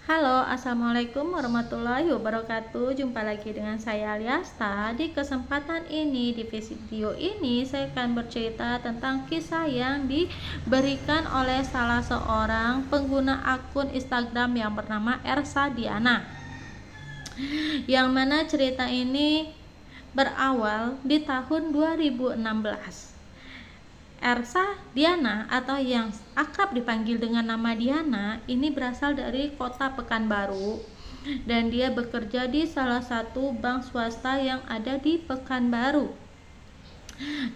Halo, assalamualaikum warahmatullahi wabarakatuh. Jumpa lagi dengan saya Liasta. Di kesempatan ini, di video ini, saya akan bercerita tentang kisah yang diberikan oleh salah seorang pengguna akun Instagram yang bernama Ersa Diana. Yang mana cerita ini berawal di tahun 2016. Ersa Diana atau yang akrab dipanggil dengan nama Diana ini berasal dari kota Pekanbaru dan dia bekerja di salah satu bank swasta yang ada di Pekanbaru.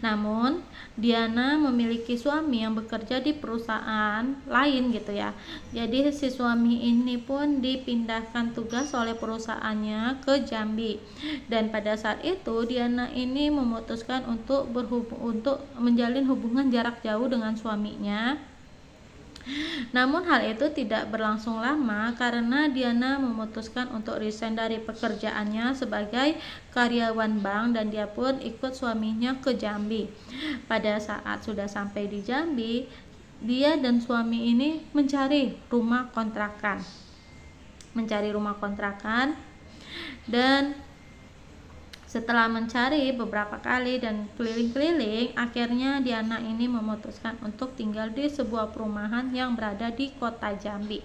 Namun Diana memiliki suami yang bekerja di perusahaan lain gitu ya. Jadi si suami ini pun dipindahkan tugas oleh perusahaannya ke Jambi. Dan pada saat itu Diana ini memutuskan untuk menjalin hubungan jarak jauh dengan suaminya. Namun hal itu tidak berlangsung lama karena Diana memutuskan untuk resign dari pekerjaannya sebagai karyawan bank dan dia pun ikut suaminya ke Jambi. Pada saat sudah sampai di Jambi, dia dan suami ini mencari rumah kontrakan. Dan setelah mencari beberapa kali dan keliling-keliling, akhirnya Diana ini memutuskan untuk tinggal di sebuah perumahan yang berada di kota Jambi.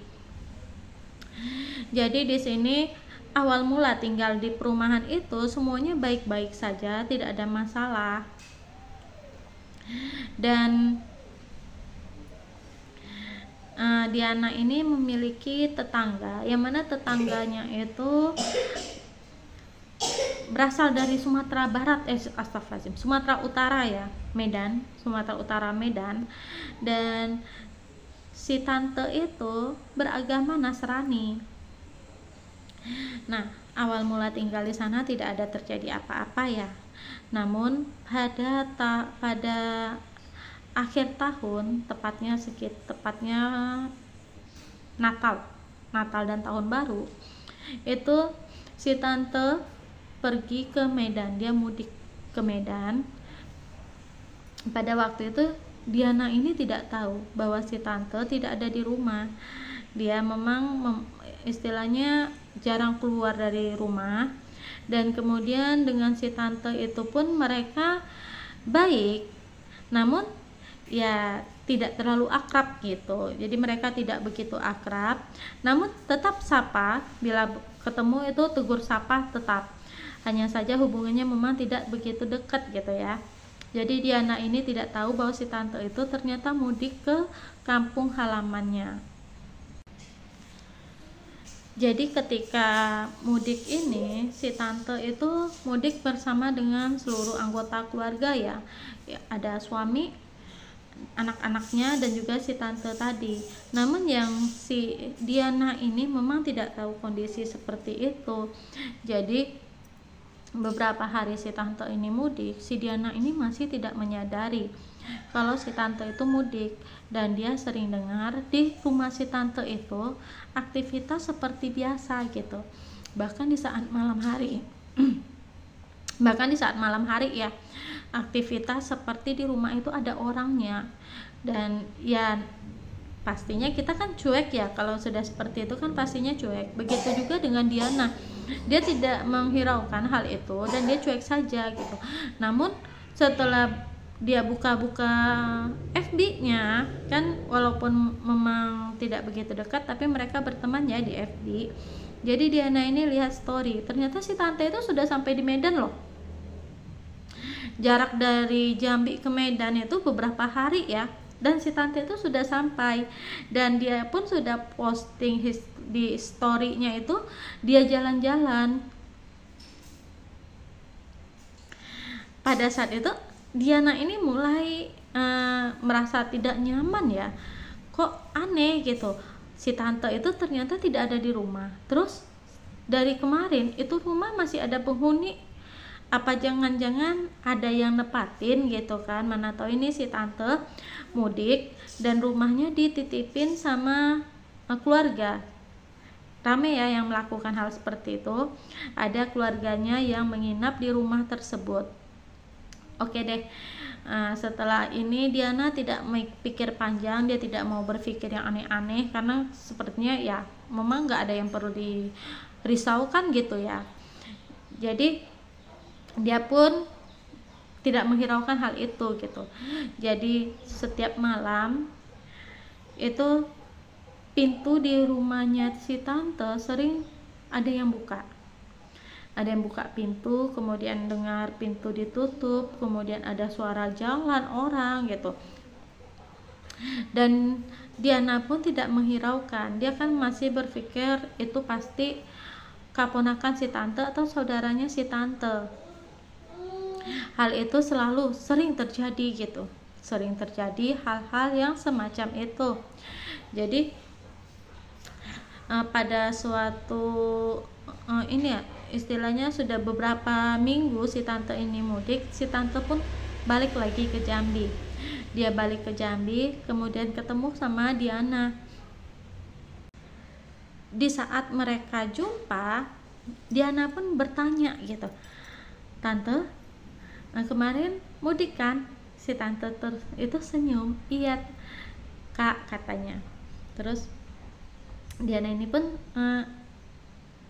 Jadi di sini awal mula tinggal di perumahan itu semuanya baik-baik saja, tidak ada masalah. Dan Diana ini memiliki tetangga, yang mana tetangganya itu berasal dari Sumatera Barat, Sumatera Utara ya, Sumatera Utara Medan. Dan si tante itu beragama Nasrani. Nah, awal mula tinggal di sana tidak ada terjadi apa-apa ya. Namun pada akhir tahun, tepatnya Natal dan tahun baru, itu si tante pergi ke Medan, dia mudik ke Medan. Pada waktu itu Diana ini tidak tahu bahwa si tante tidak ada di rumah. Dia memang istilahnya jarang keluar dari rumah, dan kemudian dengan si tante itu pun mereka baik, namun ya tidak terlalu akrab gitu. Jadi mereka tidak begitu akrab, namun tetap sapa, bila ketemu itu tegur sapa tetap. Hanya saja hubungannya memang tidak begitu dekat gitu ya. Jadi Diana ini tidak tahu bahwa si tante itu ternyata mudik ke kampung halamannya. Jadi ketika mudik ini, si tante itu mudik bersama dengan seluruh anggota keluarga ya. Ada suami, anak-anaknya, dan juga si tante tadi. Namun yang si Diana ini memang tidak tahu kondisi seperti itu. Jadi beberapa hari si tante ini mudik, si Diana ini masih tidak menyadari kalau si tante itu mudik, dan dia sering dengar di rumah si tante itu aktivitas seperti biasa gitu. Bahkan di saat malam hari ya, aktivitas seperti di rumah itu ada orangnya. Dan ya pastinya kita kan cuek ya, kalau sudah seperti itu kan pastinya cuek. Begitu juga dengan Diana, dia tidak menghiraukan hal itu dan dia cuek saja gitu. Namun setelah dia buka-buka FB-nya, kan walaupun memang tidak begitu dekat tapi mereka berteman ya di FB. Jadi Diana ini lihat story, ternyata si tante itu sudah sampai di Medan loh. Jarak dari Jambi ke Medan itu beberapa hari ya, dan si tante itu sudah sampai, dan dia pun sudah posting di story-nya itu dia jalan-jalan. Pada saat itu Diana ini mulai merasa tidak nyaman ya, kok aneh gitu, si tante itu ternyata tidak ada di rumah. Terus dari kemarin itu rumah masih ada penghuni, apa jangan-jangan ada yang nepatin gitu kan. Mana tahu ini si tante mudik dan rumahnya dititipin sama keluarga. Rame ya yang melakukan hal seperti itu, ada keluarganya yang menginap di rumah tersebut. Oke deh, Setelah ini Diana tidak pikir panjang, dia tidak mau berpikir yang aneh-aneh karena sepertinya ya memang nggak ada yang perlu dirisaukan gitu ya. Jadi dia pun tidak menghiraukan hal itu gitu. Jadi setiap malam itu pintu di rumahnya si tante sering ada yang buka pintu, kemudian dengar pintu ditutup, kemudian ada suara jalan orang gitu. Dan Diana pun tidak menghiraukan, dia kan masih berpikir itu pasti keponakan si tante atau saudaranya si tante. Hal itu selalu sering terjadi gitu, sering terjadi hal-hal yang semacam itu. Jadi pada suatu ini ya, istilahnya sudah beberapa minggu si tante ini mudik, si tante pun balik lagi ke Jambi. Dia balik ke Jambi, kemudian ketemu sama Diana. Di saat mereka jumpa, Diana pun bertanya gitu, "Tante, kemarin mudik kan?" Si tante itu senyum, "Iya Kak," katanya. Terus Diana ini pun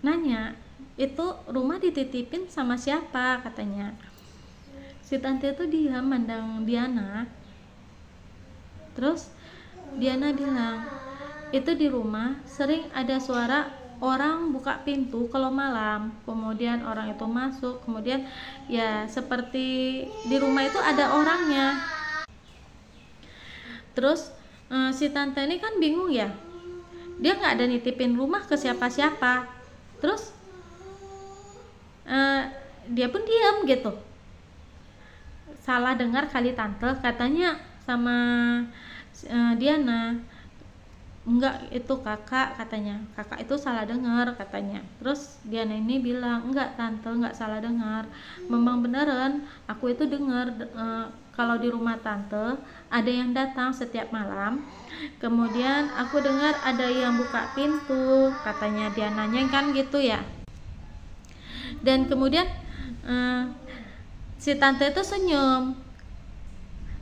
nanya, "Itu rumah dititipin sama siapa?" katanya. Si tante itu diam mandang Diana. Terus Diana bilang, "Itu di rumah sering ada suara orang buka pintu kalau malam, kemudian orang itu masuk, kemudian ya seperti di rumah itu ada orangnya." Terus si tante ini kan bingung ya, dia nggak ada nitipin rumah ke siapa-siapa. Terus dia pun diam gitu. Salah dengar kali tante, katanya sama Diana, "Enggak, itu kakak," katanya. "Kakak itu salah dengar," katanya. Terus Diana ini bilang, "Enggak tante, enggak salah dengar. Memang beneran aku itu dengar kalau di rumah tante ada yang datang setiap malam. Kemudian aku dengar ada yang buka pintu," katanya Diananya kan gitu ya. Dan kemudian si tante itu senyum,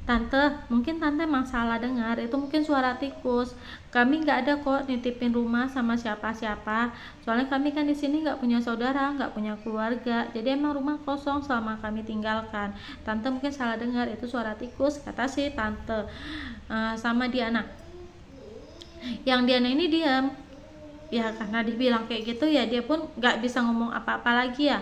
"Tante, mungkin tante emang salah dengar, itu mungkin suara tikus. Kami nggak ada kok nitipin rumah sama siapa-siapa. Soalnya kami kan di sini nggak punya saudara, nggak punya keluarga. Jadi emang rumah kosong selama kami tinggalkan. Tante mungkin salah dengar, itu suara tikus," kata si tante sama Diana. Yang Diana ini diam. Ya karena dibilang kayak gitu ya dia pun nggak bisa ngomong apa-apa lagi ya.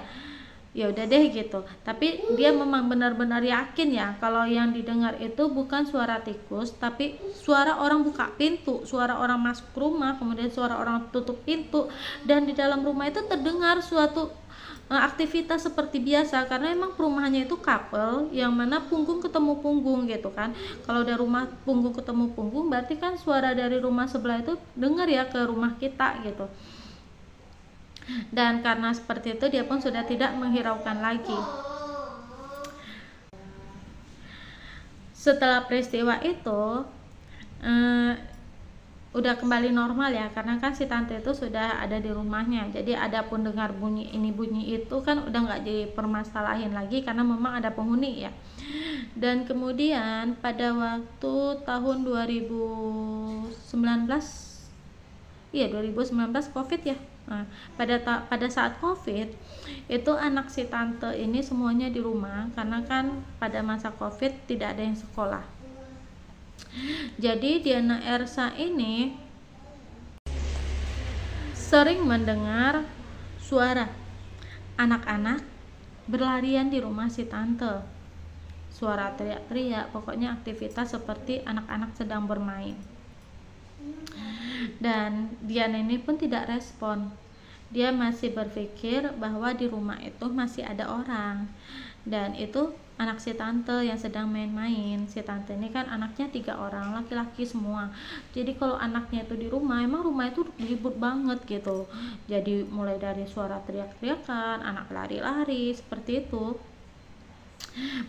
Ya udah deh gitu. Tapi dia memang benar-benar yakin ya kalau yang didengar itu bukan suara tikus, tapi suara orang buka pintu, suara orang masuk rumah, kemudian suara orang tutup pintu, dan di dalam rumah itu terdengar suatu aktivitas seperti biasa, karena emang perumahannya itu couple yang mana punggung ketemu punggung gitu kan. Kalau dari rumah punggung ketemu punggung berarti kan suara dari rumah sebelah itu dengar ya ke rumah kita gitu. Dan karena seperti itu dia pun sudah tidak menghiraukan lagi. Setelah peristiwa itu udah kembali normal ya, karena kan si tante itu sudah ada di rumahnya. Jadi adapun dengar bunyi ini bunyi itu kan udah nggak dipermasalahin lagi karena memang ada penghuni ya. Dan kemudian pada waktu tahun 2019, iya 2019 COVID ya. Nah, pada saat COVID itu anak si tante ini semuanya di rumah karena kan pada masa COVID tidak ada yang sekolah. Jadi Diana Ersa ini sering mendengar suara anak-anak berlarian di rumah si tante. Suara teriak-teriak, pokoknya aktivitas seperti anak-anak sedang bermain. Dan Diana ini pun tidak respon. Dia masih berpikir bahwa di rumah itu masih ada orang. Dan itu anak si tante yang sedang main-main. Si tante ini kan anaknya 3 orang, laki-laki semua. Jadi kalau anaknya itu di rumah, emang rumah itu ribut banget gitu. Jadi mulai dari suara teriak-teriakan, anak lari-lari, seperti itu.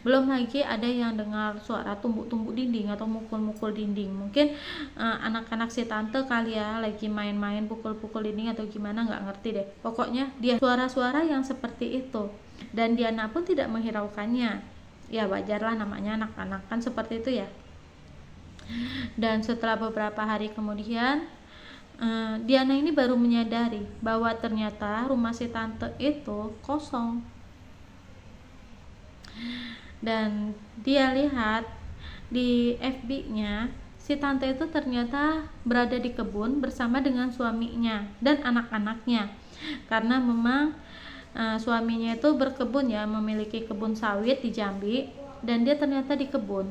Belum lagi ada yang dengar suara tumbuk-tumbuk dinding atau mukul-mukul dinding. Mungkin anak-anak si tante kali ya lagi main-main pukul-pukul dinding atau gimana, nggak ngerti deh. Pokoknya dia suara-suara yang seperti itu. Dan Diana pun tidak menghiraukannya. Ya wajarlah, namanya anak-anak kan seperti itu ya. Dan setelah beberapa hari kemudian, Diana ini baru menyadari bahwa ternyata rumah si tante itu kosong. Dan dia lihat di FB-nya si tante itu ternyata berada di kebun bersama dengan suaminya dan anak-anaknya, karena memang suaminya itu berkebun ya, memiliki kebun sawit di Jambi, dan dia ternyata di kebun.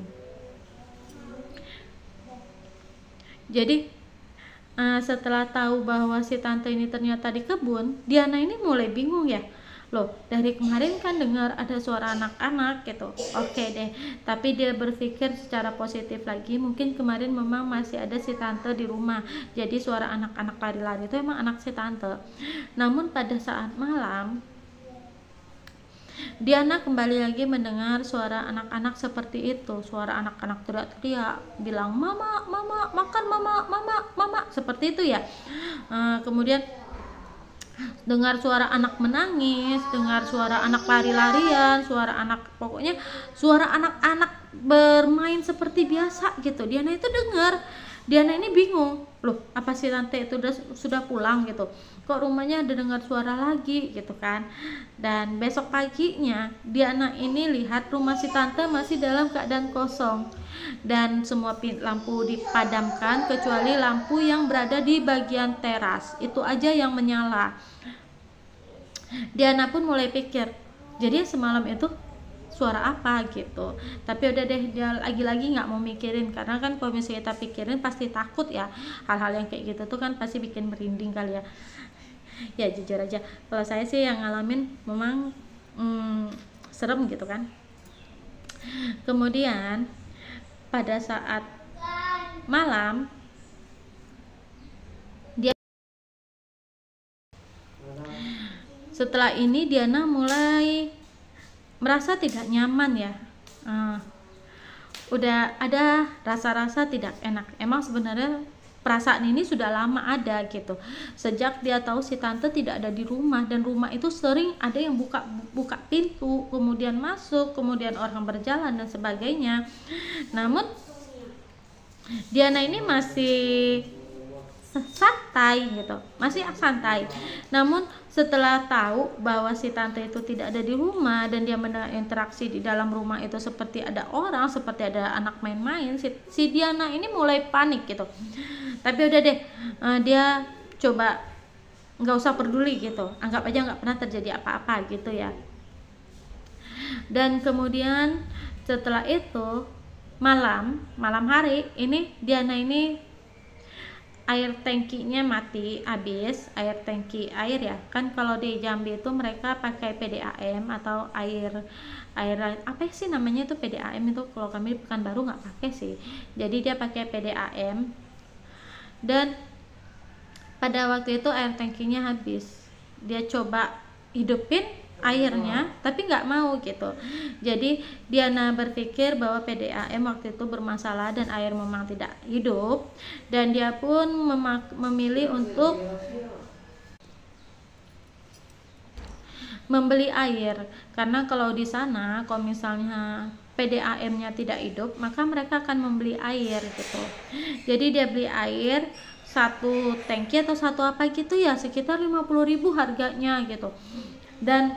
Jadi setelah tahu bahwa si tante ini ternyata di kebun, Diana ini mulai bingung ya. Loh, dari kemarin kan dengar ada suara anak-anak gitu. Oke deh, tapi dia berpikir secara positif lagi, mungkin kemarin memang masih ada si tante di rumah. Jadi suara anak-anak lari-lari itu emang anak si tante. Namun pada saat malam, Diana kembali lagi mendengar suara anak-anak seperti itu. Suara anak-anak teriak-teriak, bilang mama, mama, makan mama, mama, mama, seperti itu ya. Kemudian dengar suara anak menangis, dengar suara anak lari-larian, suara anak, pokoknya suara anak-anak bermain seperti biasa gitu. Diana itu dengar. Diana ini bingung, loh apa sih tante itu sudah pulang gitu, kok rumahnya ada dengar suara lagi gitu kan. Dan besok paginya Diana ini lihat rumah si tante masih dalam keadaan kosong dan semua lampu dipadamkan kecuali lampu yang berada di bagian teras, itu aja yang menyala. Diana pun mulai pikir, jadi semalam itu suara apa gitu. Tapi udah deh, dia lagi-lagi nggak mau mikirin, karena kan kalau misalnya kita pikirin pasti takut ya, hal-hal yang kayak gitu tuh kan pasti bikin merinding kali ya. Ya jujur aja, kalau saya sih yang ngalamin memang serem gitu kan. Kemudian pada saat malam, setelah ini Diana mulai merasa tidak nyaman ya. Udah ada rasa-rasa tidak enak. Emang sebenarnya perasaan ini sudah lama ada gitu, sejak dia tahu si tante tidak ada di rumah, dan rumah itu sering ada yang buka pintu, kemudian masuk, kemudian orang berjalan dan sebagainya. Namun Diana ini masih santai gitu, masih santai. Namun setelah tahu bahwa si tante itu tidak ada di rumah dan dia mendengar interaksi di dalam rumah itu seperti ada orang, seperti ada anak main-main, si Diana ini mulai panik gitu. Tapi udah deh, dia coba nggak usah peduli gitu, anggap aja nggak pernah terjadi apa-apa gitu ya. Dan kemudian setelah itu malam hari ini Diana ini air tangkinya mati, habis air tangki air ya kan. Kalau di Jambi itu mereka pakai PDAM atau air apa sih namanya itu, PDAM itu. Kalau kami di Pekanbaru nggak pakai sih, jadi dia pakai PDAM. Dan pada waktu itu air tangkinya habis, dia coba hidupin airnya tapi nggak mau gitu. Jadi Diana berpikir bahwa PDAM waktu itu bermasalah dan air memang tidak hidup, dan dia pun memilih untuk membeli air, karena kalau di sana kalau misalnya PDAM-nya tidak hidup maka mereka akan membeli air gitu. Jadi dia beli air satu tangki atau satu apa gitu ya, sekitar 50.000 harganya gitu. Dan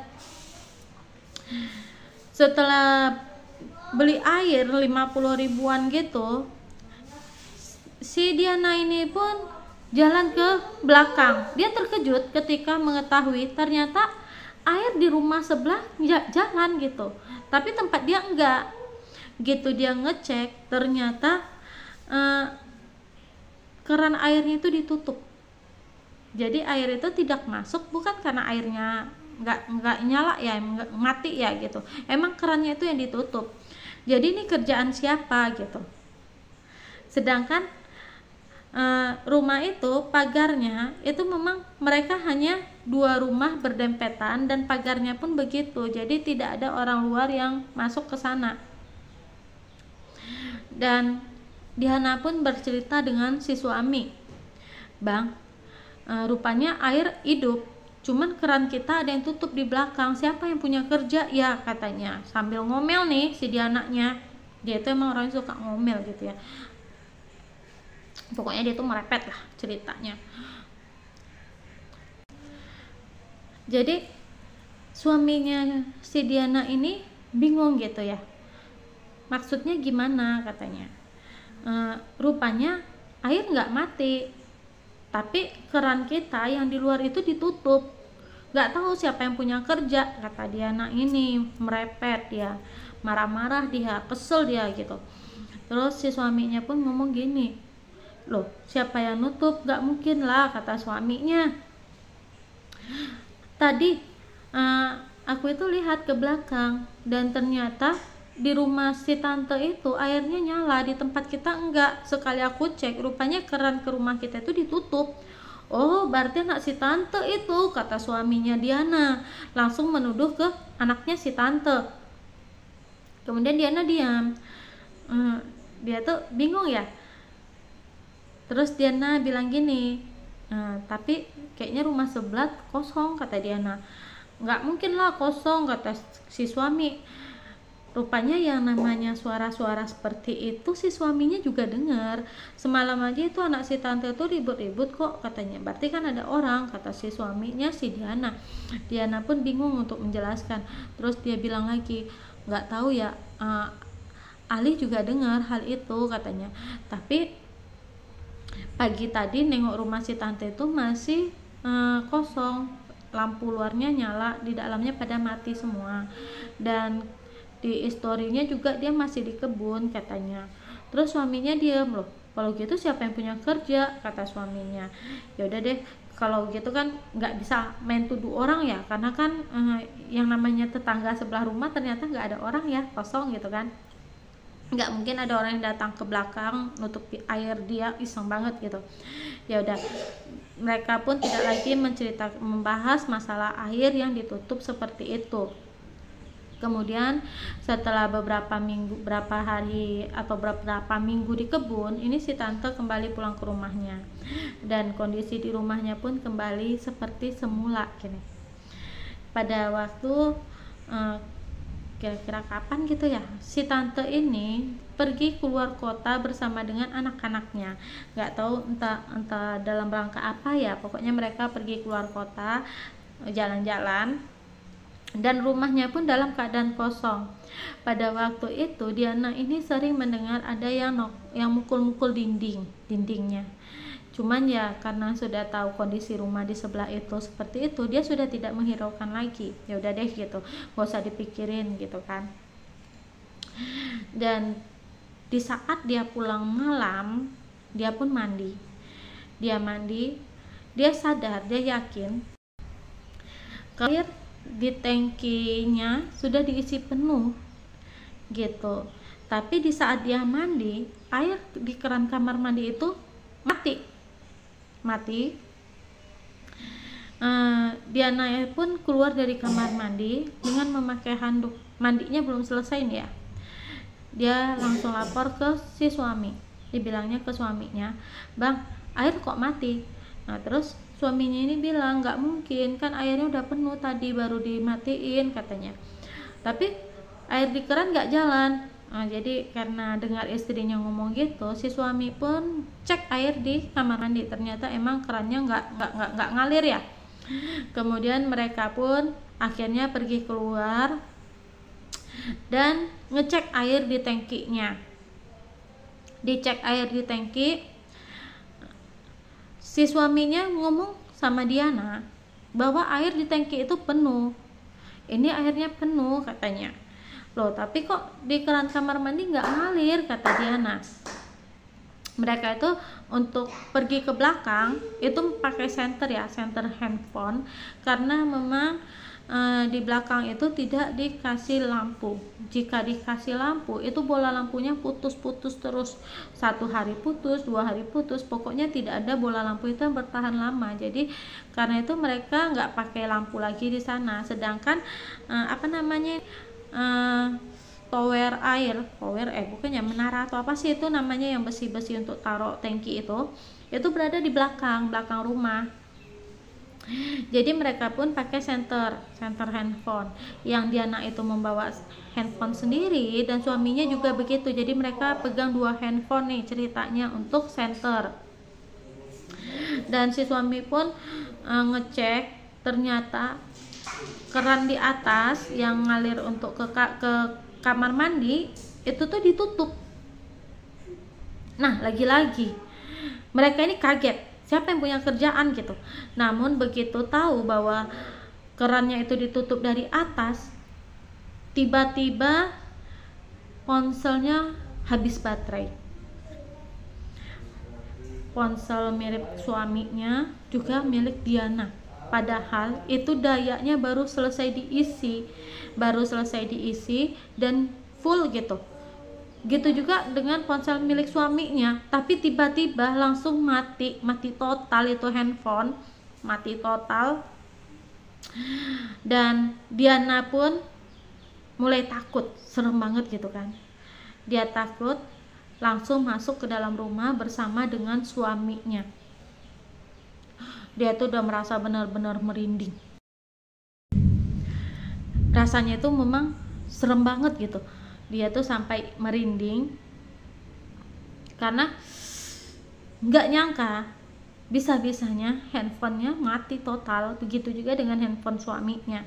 setelah beli air 50 ribuan gitu, si Diana ini pun jalan ke belakang. Dia terkejut ketika mengetahui ternyata air di rumah sebelah jalan gitu, tapi tempat dia enggak gitu. Dia ngecek, ternyata keran airnya itu ditutup, jadi air itu tidak masuk, bukan karena airnya nggak nyala ya, mati ya gitu, emang kerannya itu yang ditutup. Jadi ini kerjaan siapa gitu. Sedangkan rumah itu pagarnya itu memang mereka hanya 2 rumah berdempetan dan pagarnya pun begitu, jadi tidak ada orang luar yang masuk ke sana. Dan Diana pun bercerita dengan si suami, bang, rupanya air hidup, cuman keran kita ada yang tutup di belakang, siapa yang punya kerja ya, katanya sambil ngomel nih si dia anaknya. Dia itu emang orang yang suka ngomel gitu ya, pokoknya dia tuh merepet lah ceritanya. Jadi suaminya si Diana ini bingung gitu ya, maksudnya gimana katanya. Rupanya air nggak mati, tapi keran kita yang di luar itu ditutup. Nggak tahu siapa yang punya kerja, kata Diana ini merepet, dia marah-marah, dia kesel dia gitu. Terus si suaminya pun ngomong gini, loh siapa yang nutup? Nggak mungkin lah, kata suaminya. Tadi aku itu lihat ke belakang dan ternyata di rumah si tante itu airnya nyala, di tempat kita enggak. Sekali aku cek, rupanya keran ke rumah kita itu ditutup. Oh, berarti anak si tante itu, kata suaminya Diana, langsung menuduh ke anaknya si tante. Kemudian Diana diam. Dia tuh bingung ya. Terus Diana bilang gini, tapi kayaknya rumah sebelah kosong, kata Diana. Nggak mungkin lah kosong, kata si suami. Rupanya yang namanya suara-suara seperti itu si suaminya juga dengar. Semalam aja itu anak si tante itu ribut-ribut kok, katanya. Berarti kan ada orang, kata si suaminya si Diana. Diana pun bingung untuk menjelaskan. Terus dia bilang lagi, nggak tahu ya, Ali juga dengar hal itu, katanya. Tapi pagi tadi nengok rumah si tante itu masih kosong, lampu luarnya nyala, di dalamnya pada mati semua, dan di historinya juga dia masih di kebun, katanya. Terus suaminya diam. Loh, kalau gitu siapa yang punya kerja, kata suaminya. Ya udah deh, kalau gitu kan nggak bisa main tuduh orang ya, karena kan yang namanya tetangga sebelah rumah ternyata nggak ada orang ya, kosong gitu kan. Nggak mungkin ada orang yang datang ke belakang nutupi air, dia iseng banget gitu. Ya udah, mereka pun tidak lagi membahas masalah air yang ditutup seperti itu. Kemudian setelah beberapa hari atau beberapa minggu di kebun, ini si tante kembali pulang ke rumahnya, dan kondisi di rumahnya pun kembali seperti semula gini. Pada waktu kira-kira kapan gitu ya, si tante ini pergi keluar kota bersama dengan anak-anaknya. Nggak tahu entah dalam rangka apa ya, pokoknya mereka pergi keluar kota jalan-jalan, dan rumahnya pun dalam keadaan kosong. Pada waktu itu Diana ini sering mendengar ada yang mukul-mukul dindingnya. Cuman ya karena sudah tahu kondisi rumah di sebelah itu seperti itu, dia sudah tidak menghiraukan lagi. Ya udah deh gitu, gak usah dipikirin gitu kan. Dan di saat dia pulang malam, dia pun mandi. Dia sadar, dia yakin air di tangkinya sudah diisi penuh gitu. Tapi di saat dia mandi, air di keran kamar mandi itu mati. Diana pun keluar dari kamar mandi dengan memakai handuk. Mandinya belum selesai nih ya, dia langsung lapor ke si suami. Dibilangnya ke suaminya, bang, air kok mati. Nah terus suaminya ini bilang, nggak mungkin, kan airnya udah penuh tadi baru dimatiin, katanya. Tapi air di keran nggak jalan. Nah, jadi karena dengar istrinya ngomong gitu, si suami pun cek air di kamar mandi. Ternyata emang kerannya nggak ngalir ya. Kemudian mereka pun akhirnya pergi keluar dan ngecek air di tangkinya. Dicek air di tangki, si suaminya ngomong sama Diana bahwa air di tangki itu penuh. Ini airnya penuh, katanya. Loh, tapi kok di keran kamar mandi nggak ngalir, kata Diana. Mereka itu untuk pergi ke belakang itu pakai senter handphone, karena memang di belakang itu tidak dikasih lampu. Jika dikasih lampu itu bola lampunya putus-putus terus, 1 hari putus, 2 hari putus, pokoknya tidak ada bola lampu itu yang bertahan lama. Jadi karena itu mereka nggak pakai lampu lagi di sana. Sedangkan menara atau apa sih itu namanya, yang besi-besi untuk taruh tangki itu berada di belakang rumah. Jadi mereka pun pakai center handphone, yang Diana itu membawa handphone sendiri dan suaminya juga begitu. Jadi mereka pegang 2 handphone nih ceritanya untuk center. Dan si suami pun ngecek, ternyata keran di atas yang ngalir untuk ke kamar mandi itu tuh ditutup. Nah, lagi-lagi mereka ini kaget, siapa yang punya kerjaan gitu. Namun begitu tahu bahwa kerannya itu ditutup dari atas, tiba-tiba ponselnya habis baterai. Ponsel milik suaminya juga milik Diana, padahal itu dayanya baru selesai diisi dan full gitu. Gitu juga dengan ponsel milik suaminya, tapi tiba-tiba langsung mati total, itu handphone mati total. Dan Diana pun mulai takut, serem banget gitu kan. Dia takut, langsung masuk ke dalam rumah bersama dengan suaminya. Dia tuh udah merasa benar-benar merinding. Rasanya itu memang serem banget gitu. Dia tuh sampai merinding karena nggak nyangka bisa-bisanya handphonenya mati total. Begitu juga dengan handphone suaminya.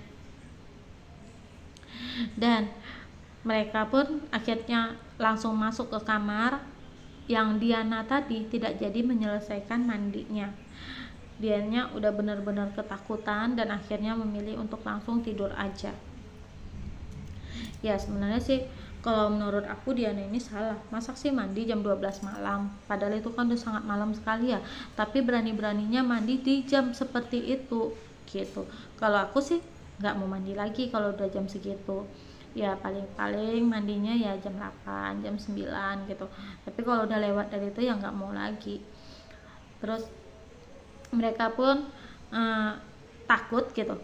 Dan mereka pun akhirnya langsung masuk ke kamar. Yang Diana tadi tidak jadi menyelesaikan mandinya. Dianya udah benar-benar ketakutan dan akhirnya memilih untuk langsung tidur aja. Ya sebenarnya sih kalau menurut aku Diana ini salah. Masa sih mandi jam 12 malam? Padahal itu kan udah sangat malam sekali ya. Tapi berani-beraninya mandi di jam seperti itu gitu. Kalau aku sih nggak mau mandi lagi kalau udah jam segitu. Ya paling-paling mandinya ya jam 8, jam 9 gitu. Tapi kalau udah lewat dari itu ya nggak mau lagi. Terus mereka pun takut gitu.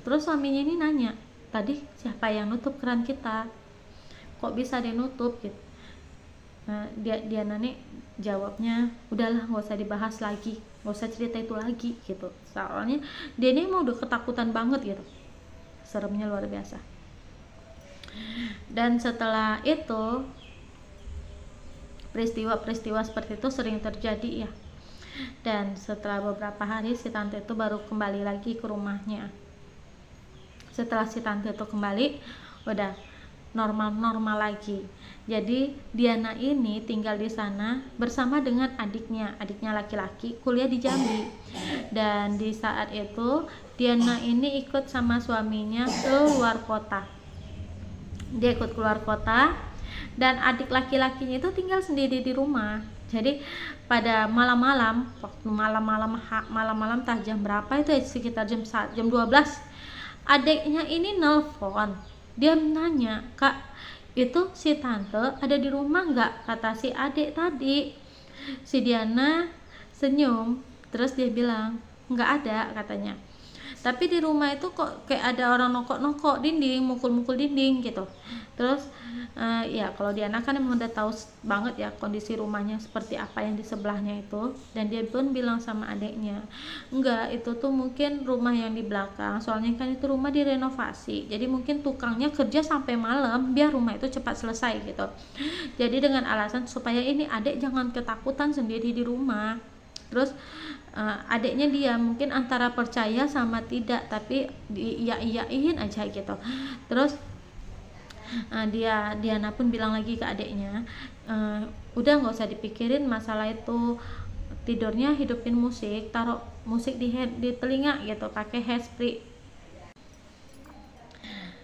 Terus suaminya ini nanya, tadi siapa yang nutup keran kita? Kok bisa dia nutup gitu? Nah, dia nih jawabnya, udahlah nggak usah dibahas lagi, nggak usah cerita itu lagi gitu. Soalnya dia ini mau udah ketakutan banget gitu. Seremnya luar biasa. Dan setelah itu peristiwa-peristiwa seperti itu sering terjadi ya. Dan setelah beberapa hari si tante itu baru kembali lagi ke rumahnya. Setelah si tante itu kembali udah normal lagi. Jadi Diana ini tinggal di sana bersama dengan adiknya laki-laki, kuliah di Jambi. Dan di saat itu Diana ini ikut sama suaminya ke luar kota. Dia ikut keluar kota dan adik laki-lakinya itu tinggal sendiri di rumah. Jadi pada malam-malam, waktu malam-malam tah jam berapa itu ya, sekitar jam 12, adiknya ini nelpon. Dia nanya, "Kak, itu si tante ada di rumah nggak?" Kata si adik tadi. Si Diana senyum, terus dia bilang, "Nggak ada," katanya. Tapi di rumah itu kok kayak ada orang nokok-nokok dinding, mukul-mukul dinding gitu. Terus ya kalau Diana kan emang udah tahu banget ya kondisi rumahnya seperti apa yang di sebelahnya itu. Dan dia pun bilang sama adiknya, enggak, itu tuh mungkin rumah yang di belakang, soalnya kan itu rumah direnovasi, jadi mungkin tukangnya kerja sampai malam biar rumah itu cepat selesai gitu. Jadi dengan alasan supaya ini adik jangan ketakutan sendiri di rumah. Terus adiknya dia mungkin antara percaya sama tidak, tapi iya-iyain aja gitu. Terus Diana pun bilang lagi ke adiknya, udah nggak usah dipikirin masalah itu, tidurnya hidupin musik, taruh musik di telinga gitu, pakai handsfree.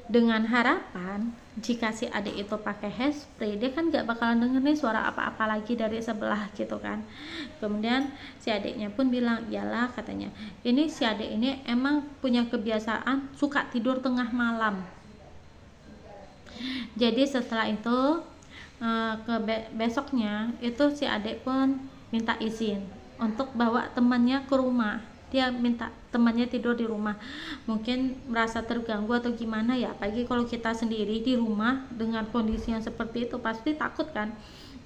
Dengan harapan jika si adik itu pakai handsfree, dia kan gak bakalan denger nih suara apa-apa lagi dari sebelah gitu kan. Kemudian si adiknya pun bilang, iyalah katanya, ini si adik ini emang punya kebiasaan suka tidur tengah malam. Jadi setelah itu besoknya itu si adik pun minta izin untuk bawa temannya ke rumah. Dia minta temannya tidur di rumah, mungkin merasa terganggu atau gimana ya, apalagi kalau kita sendiri di rumah dengan kondisi yang seperti itu pasti takut kan,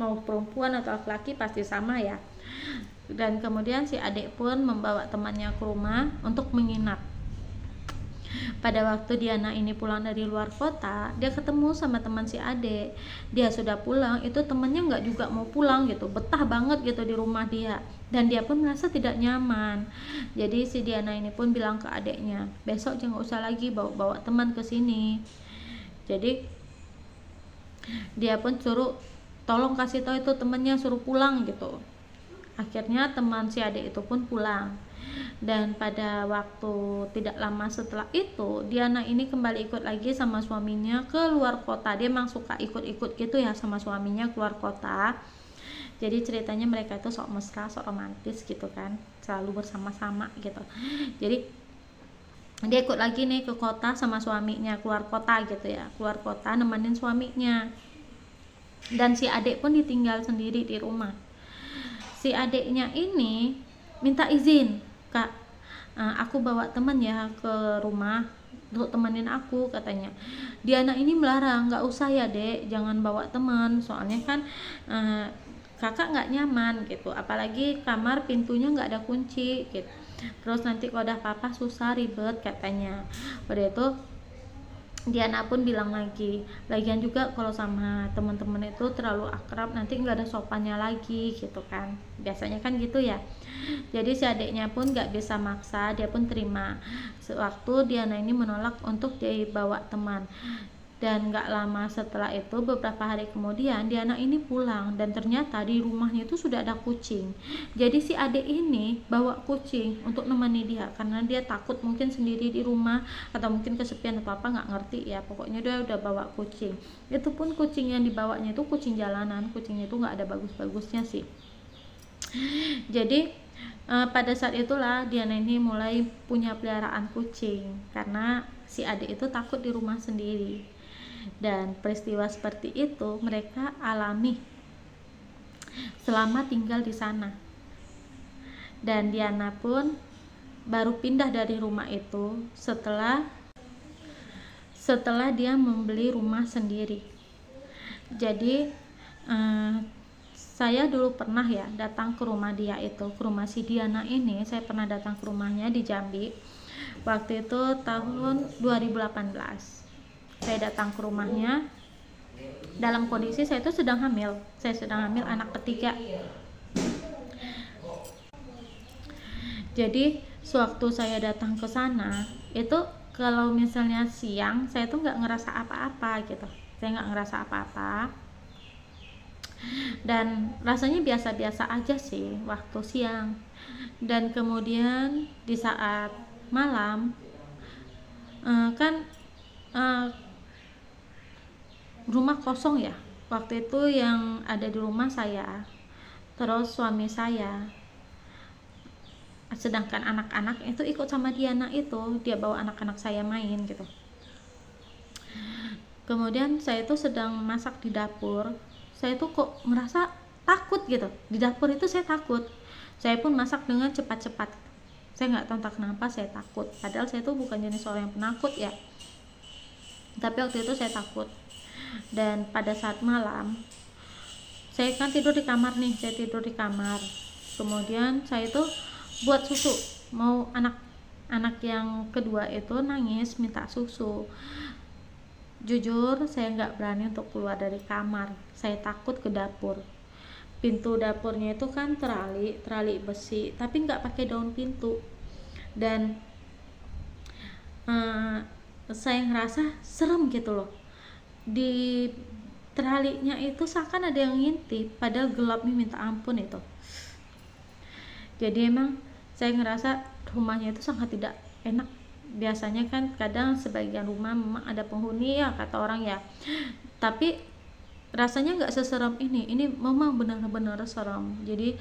mau perempuan atau laki-laki pasti sama ya. Dan kemudian si adik pun membawa temannya ke rumah untuk menginap. Pada waktu Diana ini pulang dari luar kota, dia ketemu sama teman si adik. Dia sudah pulang, itu temennya nggak juga mau pulang gitu, betah banget gitu di rumah dia, dan dia pun merasa tidak nyaman. Jadi si Diana ini pun bilang ke adiknya, besok jangan usah lagi bawa-bawa teman ke sini. Jadi dia pun suruh tolong kasih tahu itu temennya suruh pulang gitu. Akhirnya teman si adik itu pun pulang. Dan pada waktu tidak lama setelah itu, Diana ini kembali ikut lagi sama suaminya ke luar kota. Dia memang suka ikut-ikut gitu ya sama suaminya keluar kota. Jadi ceritanya mereka itu sok mesra, sok romantis gitu kan, selalu bersama-sama gitu. Jadi dia ikut lagi nih ke kota sama suaminya, keluar kota gitu ya, keluar kota nemenin suaminya. Dan si adik pun ditinggal sendiri di rumah. Si adiknya ini minta izin, Kak, aku bawa teman ya ke rumah untuk temenin aku, katanya. Diana ini melarang, nggak usah ya dek, jangan bawa teman, soalnya kan kakak nggak nyaman gitu, apalagi kamar pintunya nggak ada kunci gitu, terus nanti kalau udah apa-apa susah, ribet, katanya. Pada itu Diana pun bilang lagi, lagian juga kalau sama teman-teman itu terlalu akrab nanti nggak ada sopannya lagi gitu kan, biasanya kan gitu ya. Jadi si adiknya pun nggak bisa maksa, dia pun terima. Sewaktu Diana ini menolak untuk dibawa teman. Dan nggak lama setelah itu, beberapa hari kemudian Diana ini pulang, dan ternyata di rumahnya itu sudah ada kucing. Jadi si adik ini bawa kucing untuk nemani dia karena dia takut mungkin sendiri di rumah, atau mungkin kesepian atau apa, nggak ngerti ya, pokoknya dia udah bawa kucing. Itu pun kucing yang dibawanya itu kucing jalanan, kucingnya itu nggak ada bagus-bagusnya sih. Jadi pada saat itulah Diana ini mulai punya peliharaan kucing karena si adik itu takut di rumah sendiri. Dan peristiwa seperti itu mereka alami selama tinggal di sana. Dan Diana pun baru pindah dari rumah itu setelah dia membeli rumah sendiri. Jadi saya dulu pernah ya datang ke rumah dia itu, ke rumah si Diana ini. Saya pernah datang ke rumahnya di Jambi. Waktu itu tahun 2018. Saya datang ke rumahnya dalam kondisi saya itu sedang hamil. Saya sedang hamil anak ketiga. Jadi sewaktu saya datang ke sana itu, kalau misalnya siang saya tuh nggak ngerasa apa-apa gitu. Saya nggak ngerasa apa-apa. Dan rasanya biasa-biasa aja sih waktu siang. Dan kemudian di saat malam kan rumah kosong ya waktu itu, yang ada di rumah saya, terus suami saya, sedangkan anak-anak itu ikut sama Diana itu, dia bawa anak-anak saya main gitu. Kemudian saya itu sedang masak di dapur, saya tuh kok merasa takut gitu, di dapur itu saya takut. Saya pun masak dengan cepat-cepat, saya nggak tahu kenapa saya takut, padahal saya tuh bukan jenis orang yang penakut ya, tapi waktu itu saya takut. Dan pada saat malam saya kan tidur di kamar nih, saya tidur di kamar, kemudian saya itu buat susu, mau anak yang kedua itu nangis minta susu. Jujur saya nggak berani untuk keluar dari kamar, saya takut ke dapur. Pintu dapurnya itu kan terali besi, tapi nggak pakai daun pintu. Dan saya ngerasa serem gitu loh, di teralinya itu seakan ada yang ngintip, padahal gelapnya minta ampun itu. Jadi emang saya ngerasa rumahnya itu sangat tidak enak. Biasanya kan kadang sebagian rumah memang ada penghuni ya kata orang ya, tapi rasanya nggak seserem ini memang benar-benar serem. Jadi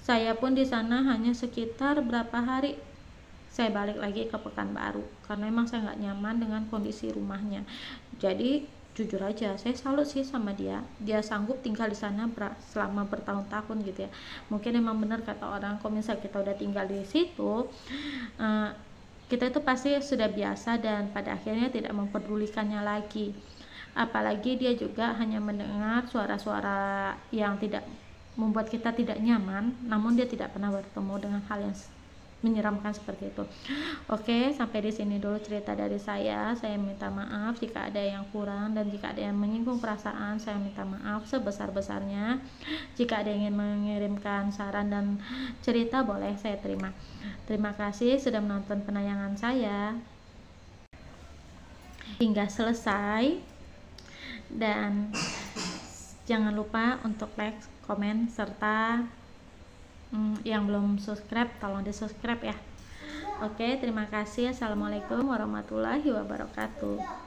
saya pun di sana hanya sekitar berapa hari, saya balik lagi ke Pekanbaru karena emang saya nggak nyaman dengan kondisi rumahnya. Jadi jujur aja saya salut sih sama dia sanggup tinggal di sana selama bertahun-tahun gitu ya. Mungkin emang benar kata orang, kalau misalnya kita udah tinggal di situ, kita itu pasti sudah biasa dan pada akhirnya tidak mempedulikannya lagi. Apalagi dia juga hanya mendengar suara-suara yang tidak membuat kita tidak nyaman, namun dia tidak pernah bertemu dengan hal yang menyeramkan seperti itu. Oke, sampai di sini dulu cerita dari saya. Saya minta maaf jika ada yang kurang dan jika ada yang menyinggung perasaan, saya minta maaf sebesar-besarnya. Jika ada yang ingin mengirimkan saran dan cerita, boleh, saya terima. Terima kasih sudah menonton penayangan saya hingga selesai, dan jangan lupa untuk like, komen, serta yang belum subscribe tolong di subscribe ya. Oke, terima kasih. Assalamualaikum warahmatullahi wabarakatuh.